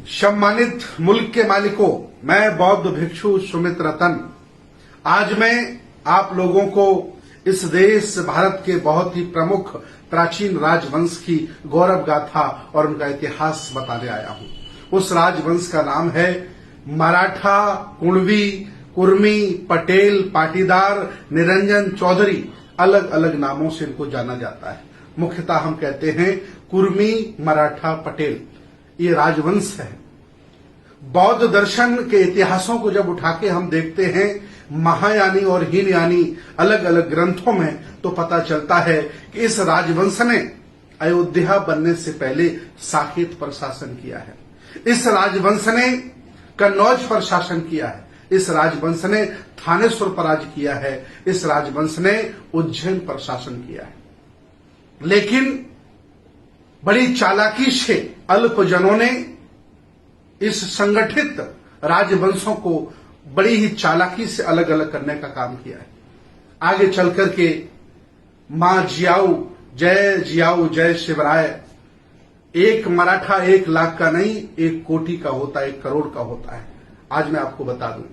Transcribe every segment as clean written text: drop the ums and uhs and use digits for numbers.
सम्मानित मुल्क के मालिकों, मैं बौद्ध भिक्षु सुमित रतन आज मैं आप लोगों को इस देश भारत के बहुत ही प्रमुख प्राचीन राजवंश की गौरव गाथा और उनका इतिहास बताने आया हूं। उस राजवंश का नाम है मराठा, कुणवी, कुर्मी, पटेल, पाटीदार, निरंजन, चौधरी, अलग अलग नामों से इनको जाना जाता है। मुख्यतः हम कहते हैं कुर्मी, मराठा, पटेल, ये राजवंश है। बौद्ध दर्शन के इतिहासों को जब उठा के हम देखते हैं महायानी और हीनयानी अलग अलग ग्रंथों में, तो पता चलता है कि इस राजवंश ने अयोध्या बनने से पहले साकेत पर शासन किया है। इस राजवंश ने कन्नौज पर शासन किया है। इस राजवंश ने थानेश्वर पर राज किया है। इस राजवंश ने उज्जैन पर शासन किया है। लेकिन बड़ी चालाकी से अल्पजनों ने इस संगठित राजवंशों को बड़ी ही चालाकी से अलग अलग करने का काम किया है। आगे चलकर के मां जियाऊ जय शिवराय, एक मराठा 1 लाख का नहीं, 1 कोटि का होता है, 1 करोड़ का होता है। आज मैं आपको बता दूं,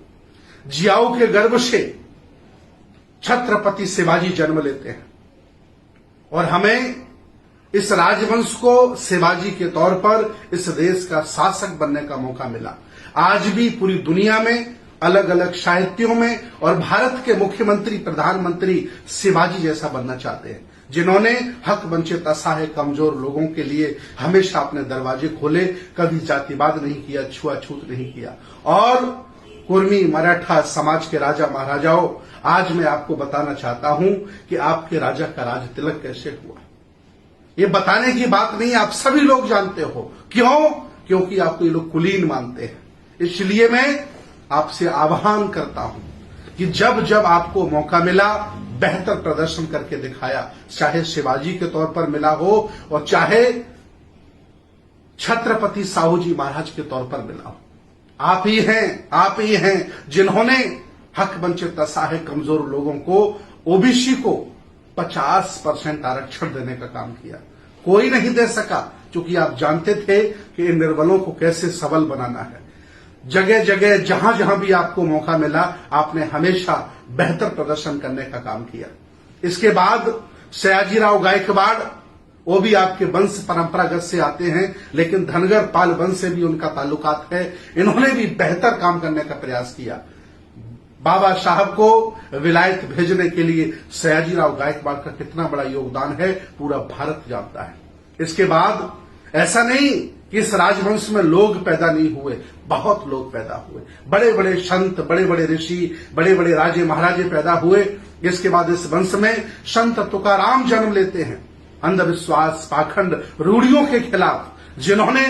जियाऊ के गर्भ से छत्रपति शिवाजी जन्म लेते हैं और हमें इस राजवंश को शिवाजी के तौर पर इस देश का शासक बनने का मौका मिला। आज भी पूरी दुनिया में अलग अलग साहित्यों में और भारत के मुख्यमंत्री, प्रधानमंत्री शिवाजी जैसा बनना चाहते हैं, जिन्होंने हक वंचित, असहाय, कमजोर लोगों के लिए हमेशा अपने दरवाजे खोले, कभी जातिवाद नहीं किया, छुआछूत नहीं किया। और कुर्मी मराठा समाज के राजा महाराजाओं, आज मैं आपको बताना चाहता हूं कि आपके राजा का राज तिलक कैसे हुआ। ये बताने की बात नहीं, आप सभी लोग जानते हो। क्यों? क्योंकि आपको ये लोग कुलीन मानते हैं। इसलिए मैं आपसे आह्वान करता हूं कि जब जब आपको मौका मिला, बेहतर प्रदर्शन करके दिखाया, चाहे शिवाजी के तौर पर मिला हो और चाहे छत्रपति साहू जी महाराज के तौर पर मिला हो। आप ही हैं जिन्होंने हक वंचित, असहाय, कमजोर लोगों को, ओबीसी को 50% आरक्षण देने का काम किया। कोई नहीं दे सका, क्योंकि आप जानते थे कि इन निर्बलों को कैसे सबल बनाना है। जगह जगह जहां जहां भी आपको मौका मिला, आपने हमेशा बेहतर प्रदर्शन करने का काम किया। इसके बाद सयाजीराव गायकवाड़, वो भी आपके वंश परंपरागत से आते हैं, लेकिन धनगर पाल वंश से भी उनका ताल्लुकात है। इन्होंने भी बेहतर काम करने का प्रयास किया। बाबा साहब को विलायत भेजने के लिए सयाजीराव गायकवाड़ का कितना बड़ा योगदान है, पूरा भारत जानता है। इसके बाद ऐसा नहीं कि इस राजवंश में लोग पैदा नहीं हुए, बहुत लोग पैदा हुए। बड़े बड़े संत, बड़े बड़े ऋषि, बड़े बड़े राजे महाराजे पैदा हुए। इसके बाद इस वंश में संत तुकाराम जन्म लेते हैं, अंधविश्वास, पाखंड, रूढ़ियों के खिलाफ जिन्होंने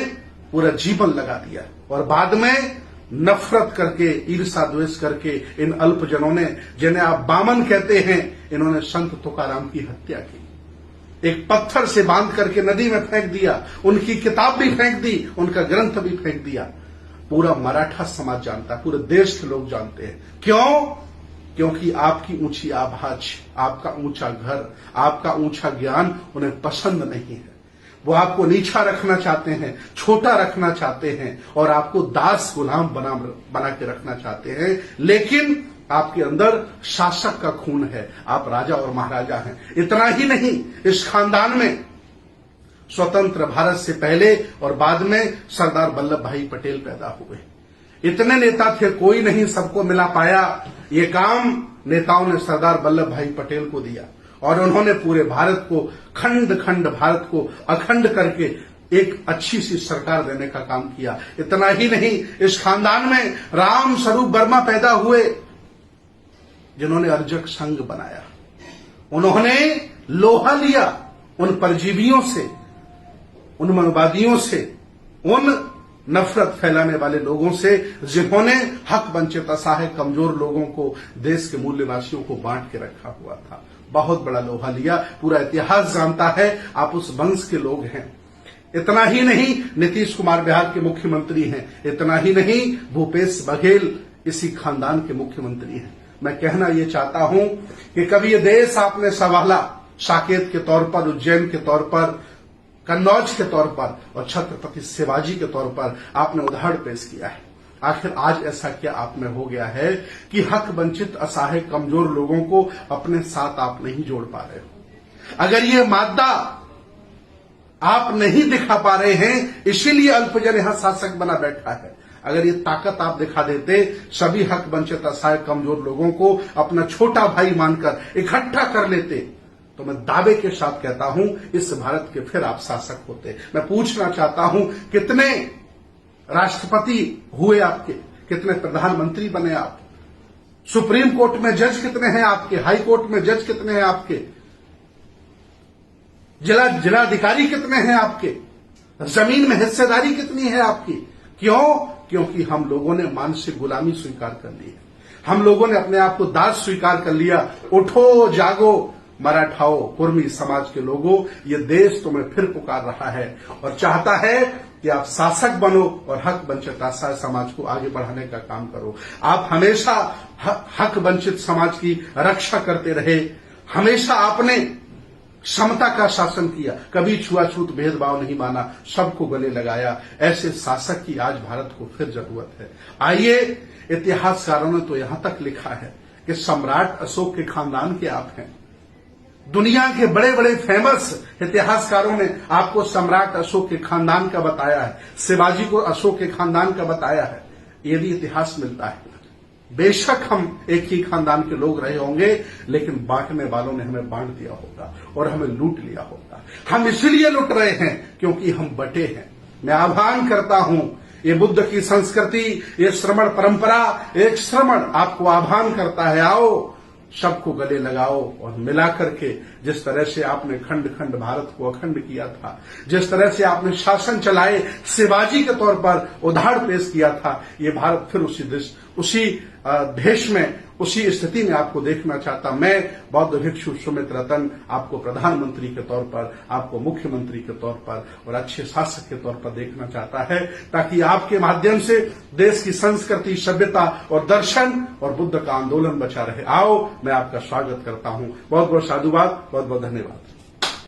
पूरा जीवन लगा दिया। और बाद में नफरत करके, ईर्षा द्वेष करके इन अल्पजनों ने, जिन्हें आप बामन कहते हैं, इन्होंने संत तुकाराम की हत्या की। एक पत्थर से बांध करके नदी में फेंक दिया, उनकी किताब भी फेंक दी, उनका ग्रंथ भी फेंक दिया। पूरा मराठा समाज जानता है, पूरे देश के लोग जानते हैं। क्यों? क्योंकि आपकी ऊंची आवाज, आपका ऊंचा घर, आपका ऊंचा ज्ञान उन्हें पसंद नहीं है। वो आपको नीचा रखना चाहते हैं, छोटा रखना चाहते हैं और आपको दास गुलाम बना के रखना चाहते हैं। लेकिन आपके अंदर शासक का खून है, आप राजा और महाराजा हैं। इतना ही नहीं, इस खानदान में स्वतंत्र भारत से पहले और बाद में सरदार वल्लभ भाई पटेल पैदा हुए। इतने नेता थे, कोई नहीं सबको मिला पाया। ये काम नेताओं ने सरदार वल्लभ भाई पटेल को दिया और उन्होंने पूरे भारत को, खंड खंड भारत को अखंड करके एक अच्छी सी सरकार देने का काम किया। इतना ही नहीं, इस खानदान में राम स्वरूप वर्मा पैदा हुए, जिन्होंने अर्जक संघ बनाया। उन्होंने लोहा लिया उन परजीवियों से, उन मनवादियों से, उन नफरत फैलाने वाले लोगों से, जिन्होंने हक वंचित, असहाय, कमजोर लोगों को, देश के मूल निवासियों को बांट के रखा हुआ था। बहुत बड़ा लोहा लिया, पूरा इतिहास जानता है, आप उस वंश के लोग हैं। इतना ही नहीं, नीतीश कुमार बिहार के मुख्यमंत्री हैं। इतना ही नहीं, भूपेश बघेल इसी खानदान के मुख्यमंत्री हैं। मैं कहना यह चाहता हूं कि कभी ये देश आपने संभाला, साकेत के तौर पर, उज्जैन के तौर पर, कन्नौज के तौर पर और छत्रपति शिवाजी के तौर पर आपने उदाहरण पेश किया है। आखिर आज ऐसा क्या आप में हो गया है कि हक वंचित, असहाय, कमजोर लोगों को अपने साथ आप नहीं जोड़ पा रहे हो? अगर ये मादा आप नहीं दिखा पा रहे हैं, इसीलिए अल्पजन यहां शासक बना बैठा है। अगर ये ताकत आप दिखा देते, सभी हक वंचित, असहाय, कमजोर लोगों को अपना छोटा भाई मानकर इकट्ठा कर लेते, तो मैं दावे के साथ कहता हूं इस भारत के फिर आप शासक होते। मैं पूछना चाहता हूं, कितने राष्ट्रपति हुए आपके, कितने प्रधानमंत्री बने आप, सुप्रीम कोर्ट में जज कितने हैं आपके, हाई कोर्ट में जज कितने हैं आपके, जिलाधिकारी कितने हैं आपके, जमीन में हिस्सेदारी कितनी है आपकी? क्यों? क्योंकि हम लोगों ने मानसिक गुलामी स्वीकार कर ली है। हम लोगों ने अपने आप को दास स्वीकार कर लिया। उठो, जागो मराठाओं, कुर्मी समाज के लोगों, ये देश तुम्हें फिर पुकार रहा है और चाहता है कि आप शासक बनो और हक वंचित असहाय समाज को आगे बढ़ाने का काम करो। आप हमेशा हक वंचित समाज की रक्षा करते रहे, हमेशा आपने समता का शासन किया, कभी छुआछूत भेदभाव नहीं माना, सबको गले लगाया। ऐसे शासक की आज भारत को फिर जरूरत है। आइए, इतिहासकारों ने तो यहां तक लिखा है कि सम्राट अशोक के खानदान के आप हैं। दुनिया के बड़े बड़े फेमस इतिहासकारों ने आपको सम्राट अशोक के खानदान का बताया है, शिवाजी को अशोक के खानदान का बताया है। ये भी इतिहास मिलता है। बेशक हम एक ही खानदान के लोग रहे होंगे, लेकिन बांटने वालों ने हमें बांट दिया होगा और हमें लूट लिया होगा। हम इसलिए लूट रहे हैं क्योंकि हम बटे हैं। मैं आह्वान करता हूं, ये बुद्ध की संस्कृति, ये श्रमण परंपरा, एक श्रमण आपको आह्वान करता है, आओ सबको गले लगाओ और मिला करके, जिस तरह से आपने खंड खंड भारत को अखंड किया था, जिस तरह से आपने शासन चलाए, शिवाजी के तौर पर उदाहरण पेश किया था, ये भारत फिर उसी देश में, उसी स्थिति में आपको देखना चाहता। मैं बौद्ध भिक्षु सुमित रतन आपको प्रधानमंत्री के तौर पर, आपको मुख्यमंत्री के तौर पर और अच्छे शासक के तौर पर देखना चाहता है, ताकि आपके माध्यम से देश की संस्कृति, सभ्यता और दर्शन और बुद्ध का आंदोलन बचा रहे। आओ, मैं आपका स्वागत करता हूं। बहुत बहुत साधुवाद, बहुत बहुत धन्यवाद।